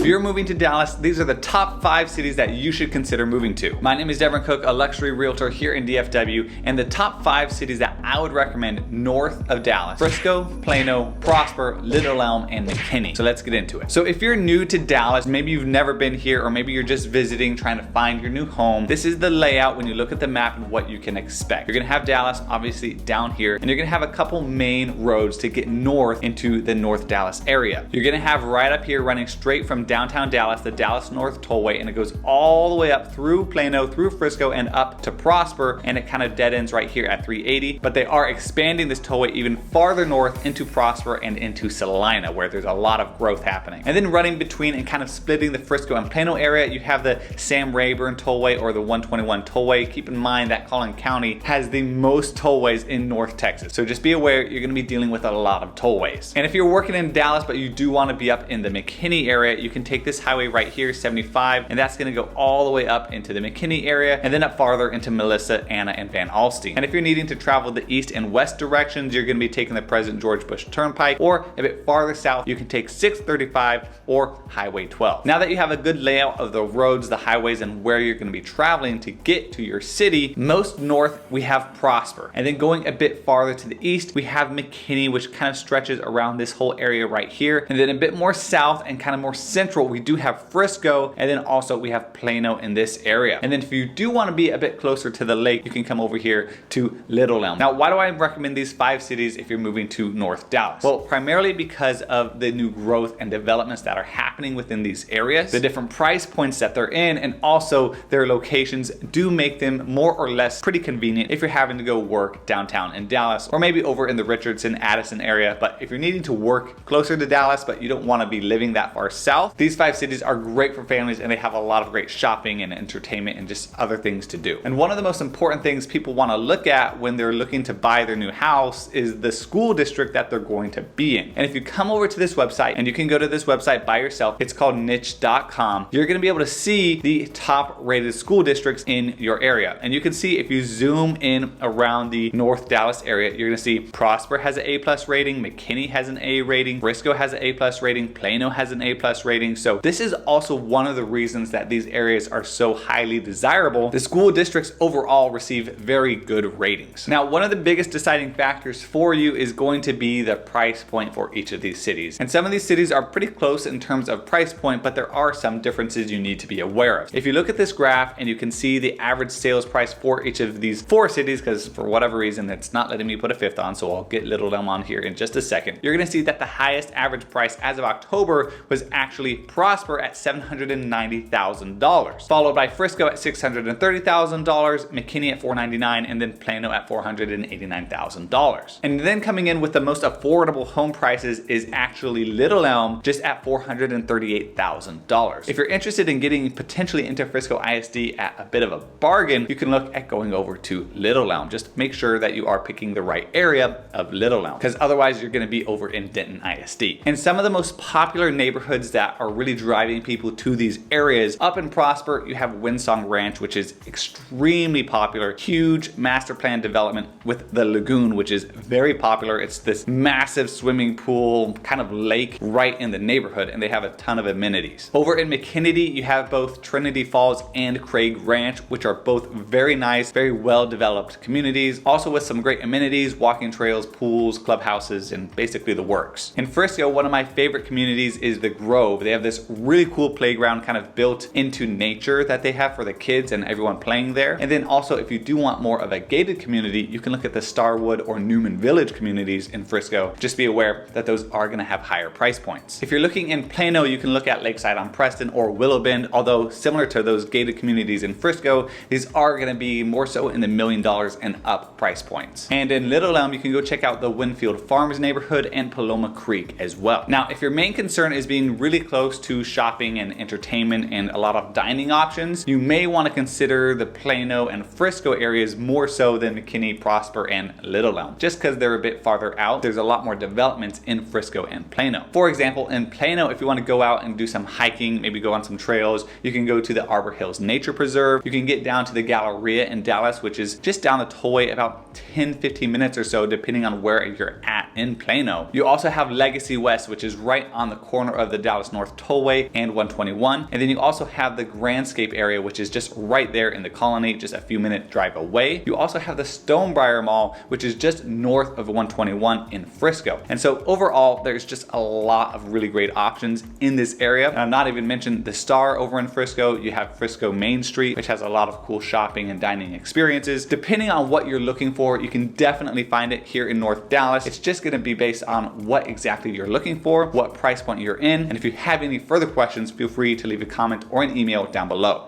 If you're moving to Dallas, these are the top 5 cities that you should consider moving to. My name is Devin Cook, a luxury realtor here in DFW, and the top 5 cities that I would recommend north of Dallas: Frisco, Plano, Prosper, Little Elm, and McKinney. So let's get into it. So if you're new to Dallas, maybe you've never been here, or maybe you're just visiting, trying to find your new home, this is the layout when you look at the map and what you can expect. You're gonna have Dallas obviously down here, and you're gonna have a couple main roads to get north into the North Dallas area. You're gonna have right up here running straight from downtown Dallas, the Dallas North Tollway, and it goes all the way up through Plano, through Frisco, and up to Prosper, and it kind of dead ends right here at 380. But they are expanding this tollway even farther north into Prosper and into Salina, where there's a lot of growth happening. And then running between and kind of splitting the Frisco and Plano area, you have the Sam Rayburn Tollway, or the 121 Tollway. Keep in mind that Collin County has the most tollways in North Texas, so just be aware you're gonna be dealing with a lot of tollways. And if you're working in Dallas but you do want to be up in the McKinney area, you can take this highway right here, 75, and that's gonna go all the way up into the McKinney area, and then up farther into Melissa, Anna, and Van Alstyne. And if you're needing to travel the east and west directions, you're gonna be taking the President George Bush Turnpike, or a bit farther south, you can take 635 or Highway 12. Now that you have a good layout of the roads, the highways, and where you're gonna be traveling to get to your city, most north we have Prosper. And then going a bit farther to the east, we have McKinney, which kind of stretches around this whole area right here. And then a bit more south and kind of more central, we do have Frisco, and then also we have Plano in this area. And then if you do want to be a bit closer to the lake, you can come over here to Little Elm. Now, why do I recommend these 5 cities if you're moving to North Dallas? Well, primarily because of the new growth and developments that are happening within these areas, the different price points that they're in, and also their locations do make them more or less pretty convenient if you're having to go work downtown in Dallas, or maybe over in the Richardson, Addison area. But if you're needing to work closer to Dallas, but you don't want to be living that far south, these 5 cities are great for families, and they have a lot of great shopping and entertainment and just other things to do. And one of the most important things people want to look at when they're looking to buy their new house is the school district that they're going to be in. And if you come over to this website, and you can go to this website by yourself, it's called niche.com, you're going to be able to see the top rated school districts in your area. And you can see, if you zoom in around the North Dallas area, you're going to see Prosper has an A+ rating, McKinney has an A rating, Frisco has an A+ rating, Plano has an A+ rating. So this is also one of the reasons that these areas are so highly desirable. The school districts overall receive very good ratings. Now, one of the biggest deciding factors for you is going to be the price point for each of these cities. And some of these cities are pretty close in terms of price point, but there are some differences you need to be aware of. If you look at this graph and you can see the average sales price for each of these 4 cities, because for whatever reason it's not letting me put a 5th on, so I'll get Little Elm on here in just a second. You're gonna see that the highest average price as of October was actually Prosper at $790,000, followed by Frisco at $630,000, McKinney at $499,000, and then Plano at $489,000. And then coming in with the most affordable home prices is actually Little Elm, just at $438,000. If you're interested in getting potentially into Frisco ISD at a bit of a bargain, you can look at going over to Little Elm. Just make sure that you are picking the right area of Little Elm, because otherwise you're going to be over in Denton ISD. And some of the most popular neighborhoods that are really driving people to these areas, up in Prosper, you have Windsong Ranch, which is extremely popular, huge master plan development with the lagoon, which is very popular. It's this massive swimming pool, kind of lake right in the neighborhood, and they have a ton of amenities. Over in McKinney, you have both Trinity Falls and Craig Ranch, which are both very nice, very well developed communities, also with some great amenities, walking trails, pools, clubhouses, and basically the works. In Frisco, one of my favorite communities is the Grove. They have this really cool playground kind of built into nature that they have for the kids and everyone playing there. And then also, if you do want more of a gated community, you can look at the Starwood or Newman Village communities in Frisco. Just be aware that those are going to have higher price points. If you're looking in Plano, you can look at Lakeside on Preston or Willow Bend, although similar to those gated communities in Frisco, these are going to be more so in the $1 million and up price points. And in Little Elm, you can go check out the Winfield Farms neighborhood and Paloma Creek as well. Now, if your main concern is being really close to shopping and entertainment and a lot of dining options, you may want to consider the Plano and Frisco areas more so than McKinney, Prosper, and Little Elm. Just because they're a bit farther out, there's a lot more developments in Frisco and Plano. For example, in Plano, if you want to go out and do some hiking, maybe go on some trails, you can go to the Arbor Hills Nature Preserve. You can get down to the Galleria in Dallas, which is just down the tollway about 10-15 minutes or so, depending on where you're at in Plano. You also have Legacy West, which is right on the corner of the Dallas North North Tollway and 121. And then you also have the Grandscape area, which is just right there in the Colony, just a few minute drive away. You also have the Stonebriar Mall, which is just north of 121 in Frisco. And so overall, there's just a lot of really great options in this area. And I've not even mentioned the Star over in Frisco. You have Frisco Main Street, which has a lot of cool shopping and dining experiences. Depending on what you're looking for, you can definitely find it here in North Dallas. It's just gonna be based on what exactly you're looking for, what price point you're in. And if you have any further questions, feel free to leave a comment or an email down below.